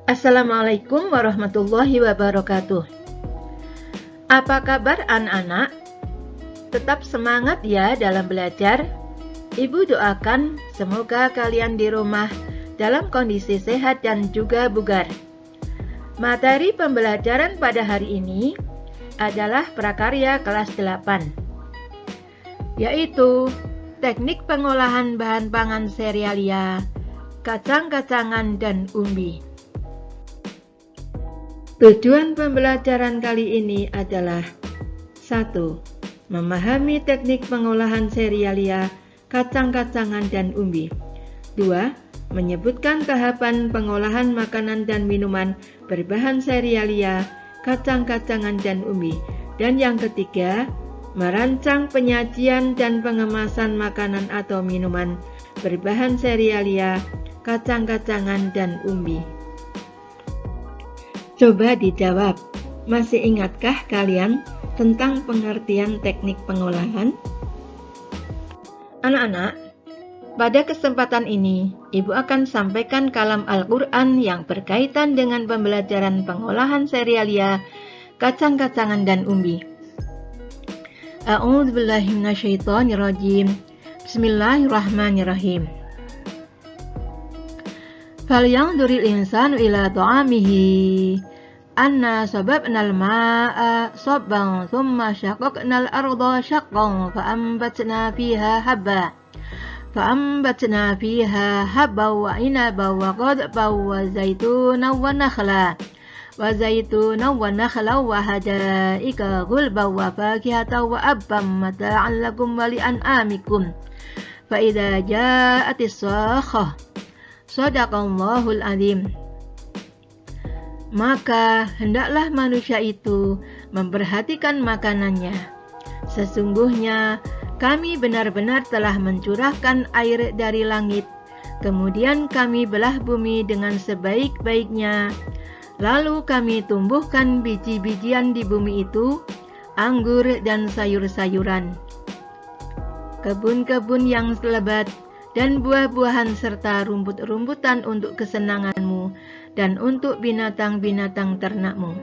Assalamualaikum warahmatullahi wabarakatuh. Apa kabar anak-anak? Tetap semangat ya dalam belajar. Ibu doakan semoga kalian di rumah dalam kondisi sehat dan juga bugar. Materi pembelajaran pada hari ini adalah prakarya kelas 8, yaitu teknik pengolahan bahan pangan serealia, kacang-kacangan dan umbi. Tujuan pembelajaran kali ini adalah 1. Memahami teknik pengolahan serealia, kacang-kacangan dan umbi. 2. Menyebutkan tahapan pengolahan makanan dan minuman berbahan serealia, kacang-kacangan dan umbi. Dan yang ketiga, merancang penyajian dan pengemasan makanan atau minuman berbahan serealia, kacang-kacangan dan umbi. Coba dijawab, masih ingatkah kalian tentang pengertian teknik pengolahan? Anak-anak, pada kesempatan ini, Ibu akan sampaikan kalam Al-Quran yang berkaitan dengan pembelajaran pengolahan serealia, kacang-kacangan dan umbi. A'udzubillahi minasyaitonirrajim. Bismillahirrahmanirrahim. Falyanzuril insanu ila ta'amihi anna sababnal ma'a sabban thumma syaqaqnal arda syaqqan fa'ambatna fiha habba wa inaba wa qadba wa zaituna wa nakhla wa hadaika gulba wa fakihata wa abban mata'an lakum wa li'an'amikum fa idza ja'atis sakhah. Shadaqallahul azim. Maka hendaklah manusia itu memperhatikan makanannya. Sesungguhnya kami benar-benar telah mencurahkan air dari langit, kemudian kami belah bumi dengan sebaik-baiknya. Lalu kami tumbuhkan biji-bijian di bumi itu, anggur dan sayur-sayuran, kebun-kebun yang lebat, dan buah-buahan serta rumput-rumputan untuk kesenanganmu dan untuk binatang-binatang ternakmu.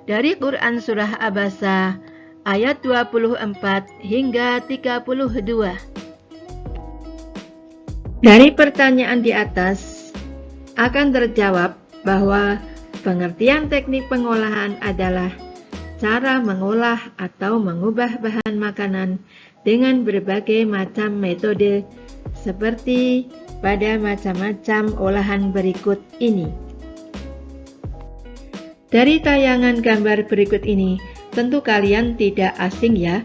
Dari Quran Surah Abasa ayat 24 hingga 32. Dari pertanyaan di atas akan terjawab bahwa pengertian teknik pengolahan adalah cara mengolah atau mengubah bahan makanan dengan berbagai macam metode seperti pada macam-macam olahan berikut ini. Dari tayangan gambar berikut ini, tentu kalian tidak asing ya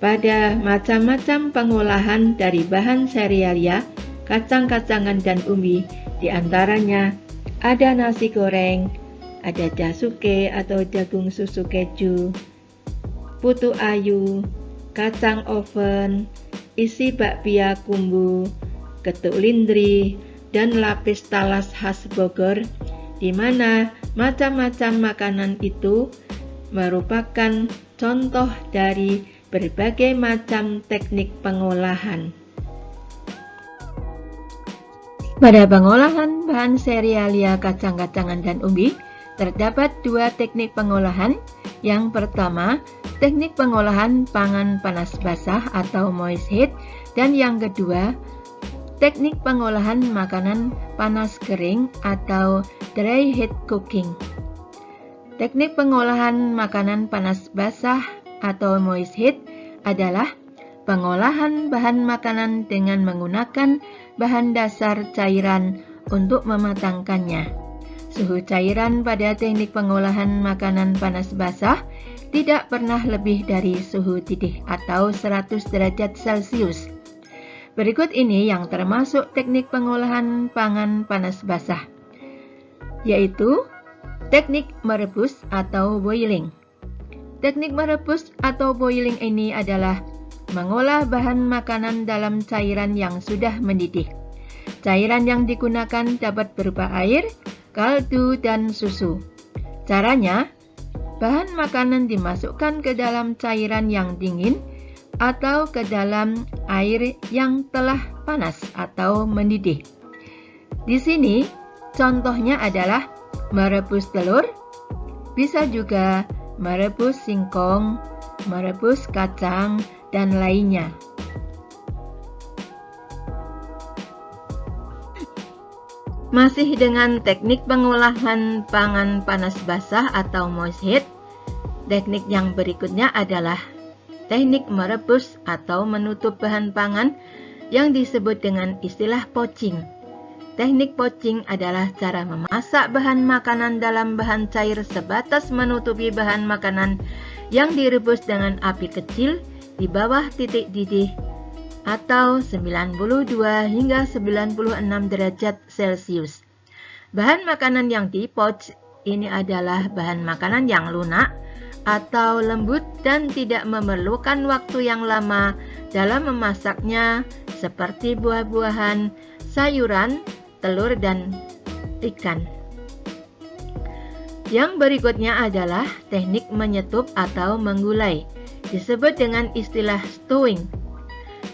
pada macam-macam pengolahan dari bahan serealia, kacang-kacangan dan umbi. Di antaranya ada nasi goreng, ada jasuke atau jagung susu keju, putu ayu, kacang oven, isi bakpia kumbu, getuk lindri, dan lapis talas khas Bogor, di mana macam-macam makanan itu merupakan contoh dari berbagai macam teknik pengolahan. Pada pengolahan bahan serealia, kacang-kacangan dan umbi, terdapat dua teknik pengolahan. Yang pertama, teknik pengolahan pangan panas basah atau moist heat, dan yang kedua, teknik pengolahan makanan panas kering atau dry heat cooking. Teknik pengolahan makanan panas basah atau moist heat adalah pengolahan bahan makanan dengan menggunakan bahan dasar cairan untuk mematangkannya. Suhu cairan pada teknik pengolahan makanan panas basah tidak pernah lebih dari suhu didih atau 100 derajat Celcius. Berikut ini yang termasuk teknik pengolahan pangan panas basah, yaitu teknik merebus atau boiling. Teknik merebus atau boiling ini adalah mengolah bahan makanan dalam cairan yang sudah mendidih. Cairan yang digunakan dapat berupa air, kaldu, dan susu. Caranya, bahan makanan dimasukkan ke dalam cairan yang dingin atau ke dalam air yang telah panas atau mendidih. Di sini, Contohnya adalah merebus telur, bisa juga merebus singkong, merebus kacang, dan lainnya. Masih dengan teknik pengolahan pangan panas basah atau moist heat, teknik yang berikutnya adalah teknik merebus atau menutup bahan pangan yang disebut dengan istilah poaching. Teknik poaching adalah cara memasak bahan makanan dalam bahan cair sebatas menutupi bahan makanan yang direbus dengan api kecil di bawah titik didih atau 92 hingga 96 derajat Celcius. Bahan makanan yang di-poach ini adalah bahan makanan yang lunak atau lembut dan tidak memerlukan waktu yang lama dalam memasaknya, seperti buah-buahan, sayuran, telur, dan ikan. Yang berikutnya adalah teknik menyetup atau menggulai, disebut dengan istilah stewing.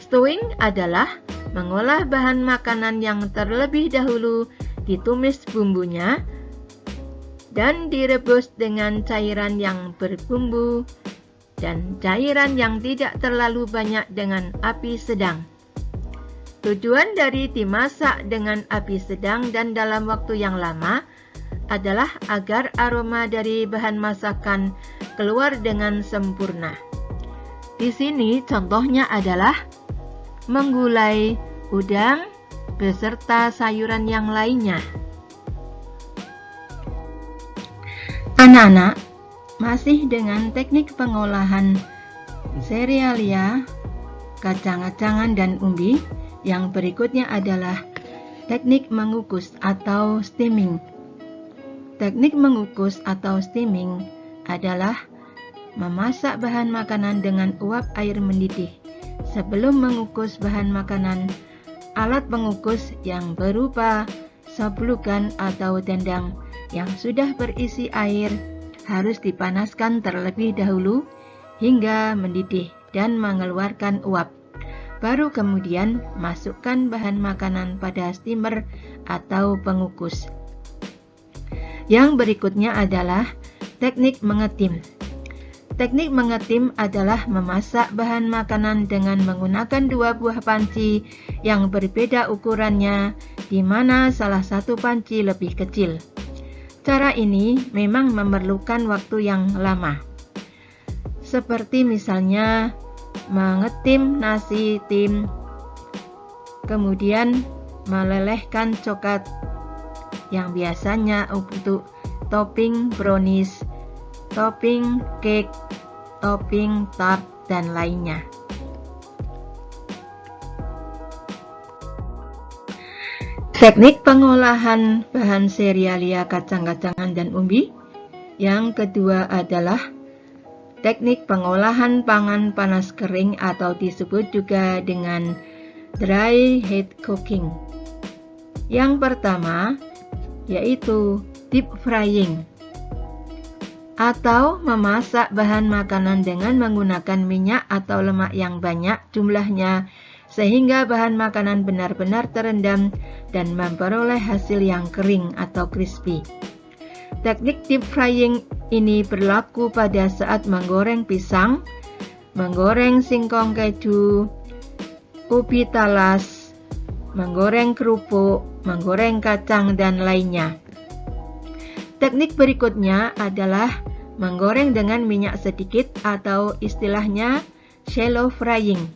Stewing adalah mengolah bahan makanan yang terlebih dahulu ditumis bumbunya dan direbus dengan cairan yang berbumbu dan cairan yang tidak terlalu banyak dengan api sedang. Tujuan dari dimasak dengan api sedang dan dalam waktu yang lama adalah agar aroma dari bahan masakan keluar dengan sempurna. Di sini contohnya adalah menggulai udang beserta sayuran yang lainnya. Anak-anak, masih dengan teknik pengolahan serealia, kacang-kacangan, dan umbi, yang berikutnya adalah teknik mengukus atau steaming. Teknik mengukus atau steaming adalah memasak bahan makanan dengan uap air mendidih. Sebelum mengukus bahan makanan, alat pengukus yang berupa sablukan atau dendang yang sudah berisi air harus dipanaskan terlebih dahulu hingga mendidih dan mengeluarkan uap. Baru kemudian masukkan bahan makanan pada steamer atau pengukus. Yang berikutnya adalah teknik mengetim. Teknik mengetim adalah memasak bahan makanan dengan menggunakan dua buah panci yang berbeda ukurannya, di mana salah satu panci lebih kecil. Cara ini memang memerlukan waktu yang lama. Seperti misalnya mengetim nasi tim, kemudian melelehkan coklat yang biasanya untuk topping brownies, topping cake, topping tart, dan lainnya. Teknik pengolahan bahan serealia, kacang-kacangan, dan umbi. Yang kedua adalah teknik pengolahan pangan panas kering atau disebut juga dengan dry heat cooking. Yang pertama yaitu deep frying, atau memasak bahan makanan dengan menggunakan minyak atau lemak yang banyak jumlahnya sehingga bahan makanan benar-benar terendam dan memperoleh hasil yang kering atau crispy. Teknik deep frying ini berlaku pada saat menggoreng pisang, menggoreng singkong keju, ubi talas, menggoreng kerupuk, menggoreng kacang, dan lainnya. Teknik berikutnya adalah menggoreng dengan minyak sedikit atau istilahnya shallow frying.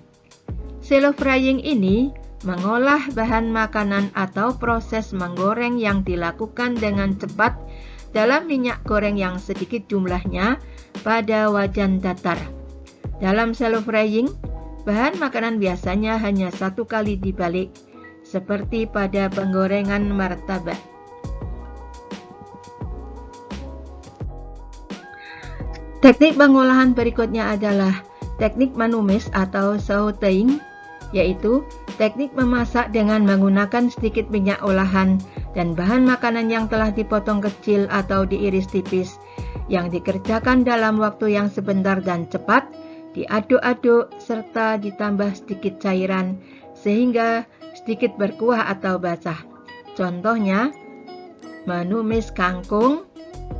Shallow frying ini mengolah bahan makanan atau proses menggoreng yang dilakukan dengan cepat dalam minyak goreng yang sedikit jumlahnya pada wajan datar. Dalam shallow frying, bahan makanan biasanya hanya satu kali dibalik, seperti pada penggorengan martabak. Teknik pengolahan berikutnya adalah teknik menumis atau sauteing, yaitu teknik memasak dengan menggunakan sedikit minyak olahan dan bahan makanan yang telah dipotong kecil atau diiris tipis, yang dikerjakan dalam waktu yang sebentar dan cepat, diaduk-aduk serta ditambah sedikit cairan sehingga sedikit berkuah atau basah. Contohnya, menumis kangkung,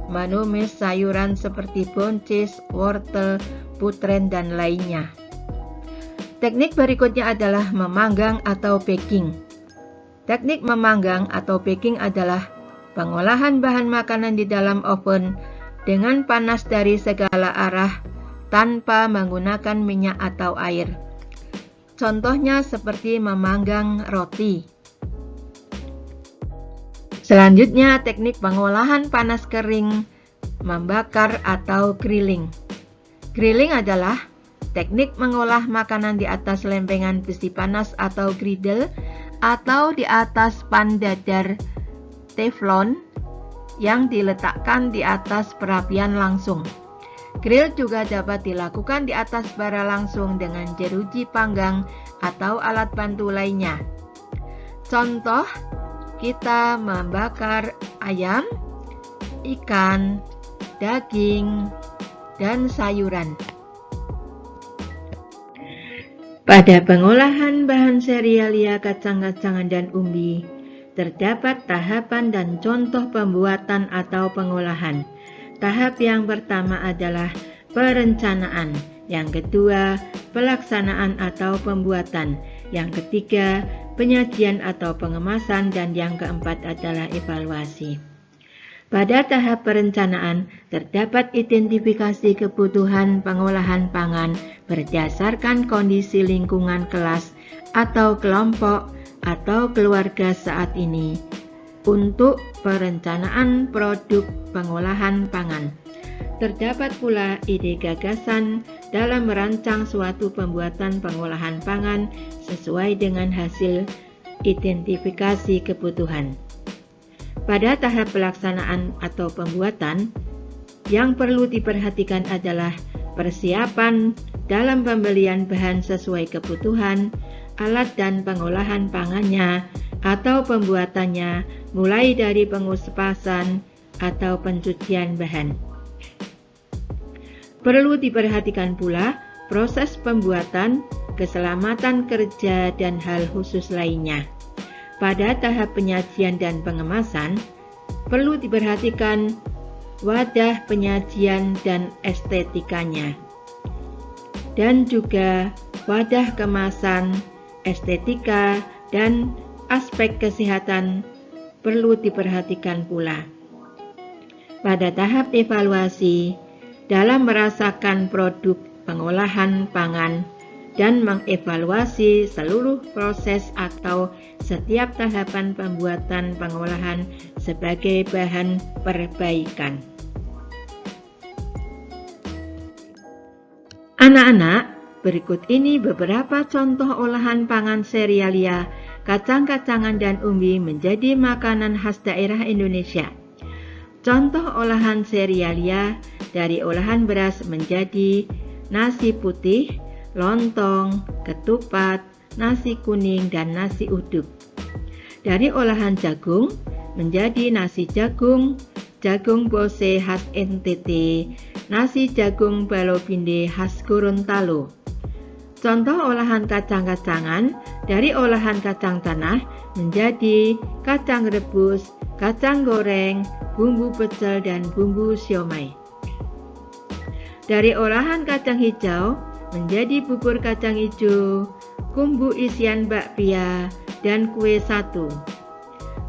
menumis sayuran seperti buncis, wortel, putrén, dan lainnya. Teknik berikutnya adalah memanggang atau baking. Teknik memanggang atau baking adalah pengolahan bahan makanan di dalam oven dengan panas dari segala arah tanpa menggunakan minyak atau air. Contohnya seperti memanggang roti. Selanjutnya, teknik pengolahan panas kering, membakar atau grilling. Grilling adalah teknik mengolah makanan di atas lempengan besi panas atau griddle atau di atas pan dadar teflon yang diletakkan di atas perapian langsung. Grill juga dapat dilakukan di atas bara langsung dengan jeruji panggang atau alat bantu lainnya. Contoh, kita membakar ayam, ikan, daging, dan sayuran. Pada pengolahan bahan serealia, kacang-kacangan, dan umbi, terdapat tahapan dan contoh pembuatan atau pengolahan. Tahap yang pertama adalah perencanaan, yang kedua pelaksanaan atau pembuatan, yang ketiga penyajian atau pengemasan, dan yang keempat adalah evaluasi. Pada tahap perencanaan, terdapat identifikasi kebutuhan pengolahan pangan berdasarkan kondisi lingkungan kelas atau kelompok atau keluarga saat ini untuk perencanaan produk pengolahan pangan. Terdapat pula ide gagasan dalam merancang suatu pembuatan pengolahan pangan sesuai dengan hasil identifikasi kebutuhan. Pada tahap pelaksanaan atau pembuatan, yang perlu diperhatikan adalah persiapan dalam pembelian bahan sesuai kebutuhan, alat dan pengolahan pangannya atau pembuatannya, mulai dari pengupasan atau pencucian bahan. Perlu diperhatikan pula proses pembuatan, keselamatan kerja, dan hal khusus lainnya. Pada tahap penyajian dan pengemasan, perlu diperhatikan wadah penyajian dan estetikanya, dan juga wadah kemasan, estetika, dan aspek kesehatan perlu diperhatikan pula. Pada tahap evaluasi, dalam merasakan produk pengolahan pangan dan mengevaluasi seluruh proses atau setiap tahapan pembuatan pengolahan sebagai bahan perbaikan. Anak-anak, berikut ini beberapa contoh olahan pangan serealia, kacang-kacangan, dan umbi menjadi makanan khas daerah Indonesia. Contoh olahan serealia dari olahan beras menjadi nasi putih, lontong, ketupat, nasi kuning, dan nasi uduk. Dari olahan jagung menjadi nasi jagung, jagung bose khas NTT, nasi jagung balopinde khas Gorontalo. Contoh olahan kacang-kacangan dari olahan kacang tanah menjadi kacang rebus, kacang goreng, bumbu pecel, dan bumbu siomay. Dari olahan kacang hijau menjadi bubur kacang hijau, kumbu isian bakpia, dan kue satu.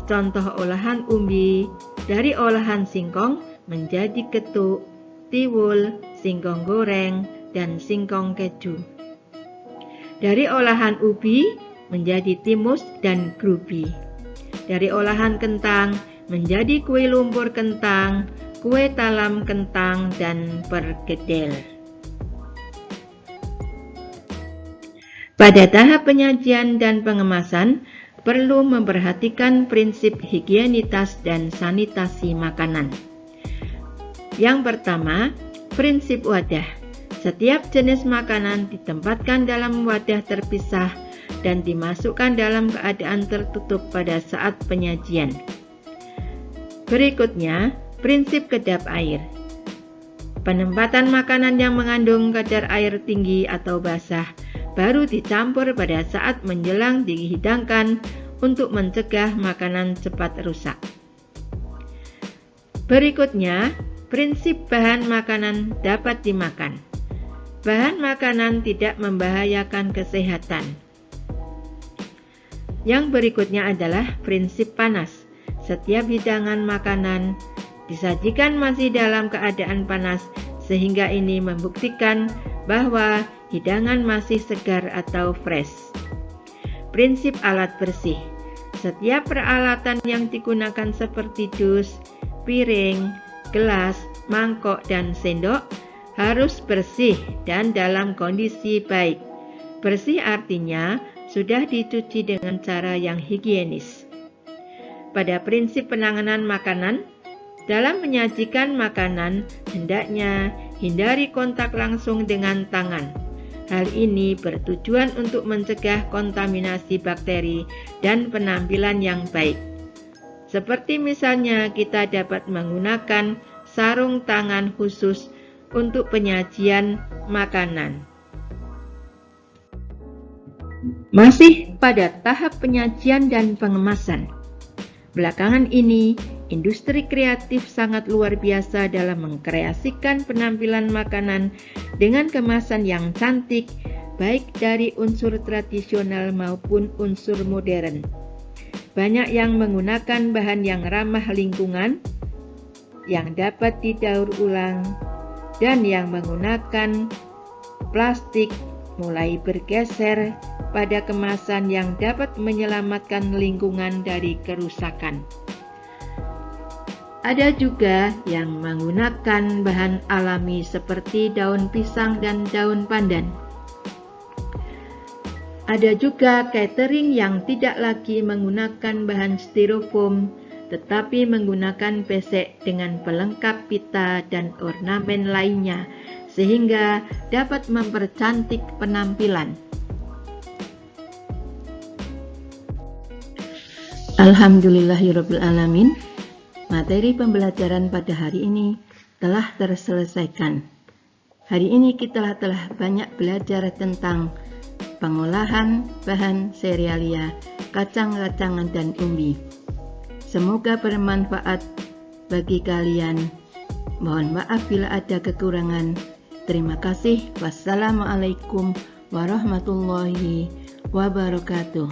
Contoh olahan umbi dari olahan singkong menjadi ketuk, tiwul, singkong goreng, dan singkong keju. Dari olahan ubi menjadi timus dan grubi. Dari olahan kentang menjadi kue lumpur kentang, kue talam kentang, dan perkedel. Pada tahap penyajian dan pengemasan, perlu memperhatikan prinsip higienitas dan sanitasi makanan. Yang pertama, prinsip wadah. Setiap jenis makanan ditempatkan dalam wadah terpisah dan dimasukkan dalam keadaan tertutup pada saat penyajian. Berikutnya, prinsip kedap air. Penempatan makanan yang mengandung kadar air tinggi atau basah baru dicampur pada saat menjelang dihidangkan untuk mencegah makanan cepat rusak. Berikutnya, prinsip bahan makanan dapat dimakan. Bahan makanan tidak membahayakan kesehatan. Yang berikutnya adalah prinsip panas. Setiap hidangan makanan disajikan masih dalam keadaan panas, sehingga ini membuktikan bahwa hidangan masih segar atau fresh. Prinsip alat bersih. Setiap peralatan yang digunakan seperti dus, piring, gelas, mangkok, dan sendok harus bersih dan dalam kondisi baik. Bersih artinya sudah dicuci dengan cara yang higienis. Pada prinsip penanganan makanan, dalam menyajikan makanan, hendaknya hindari kontak langsung dengan tangan. Hal ini bertujuan untuk mencegah kontaminasi bakteri dan penampilan yang baik. Seperti misalnya kita dapat menggunakan sarung tangan khusus untuk penyajian makanan. Masih pada tahap penyajian dan pengemasan. Belakangan ini, industri kreatif sangat luar biasa dalam mengkreasikan penampilan makanan dengan kemasan yang cantik, baik dari unsur tradisional maupun unsur modern. Banyak yang menggunakan bahan yang ramah lingkungan, yang dapat didaur ulang, dan yang menggunakan plastik mulai bergeser pada kemasan yang dapat menyelamatkan lingkungan dari kerusakan. Ada juga yang menggunakan bahan alami seperti daun pisang dan daun pandan. Ada juga catering yang tidak lagi menggunakan bahan styrofoam, tetapi menggunakan besek dengan pelengkap pita dan ornamen lainnya, sehingga dapat mempercantik penampilan. Alhamdulillahirrabbilalamin. Materi pembelajaran pada hari ini telah terselesaikan. Hari ini kita telah banyak belajar tentang pengolahan bahan serealia, kacang-kacangan, dan umbi. Semoga bermanfaat bagi kalian. Mohon maaf bila ada kekurangan. Terima kasih. Wassalamualaikum warahmatullahi wabarakatuh.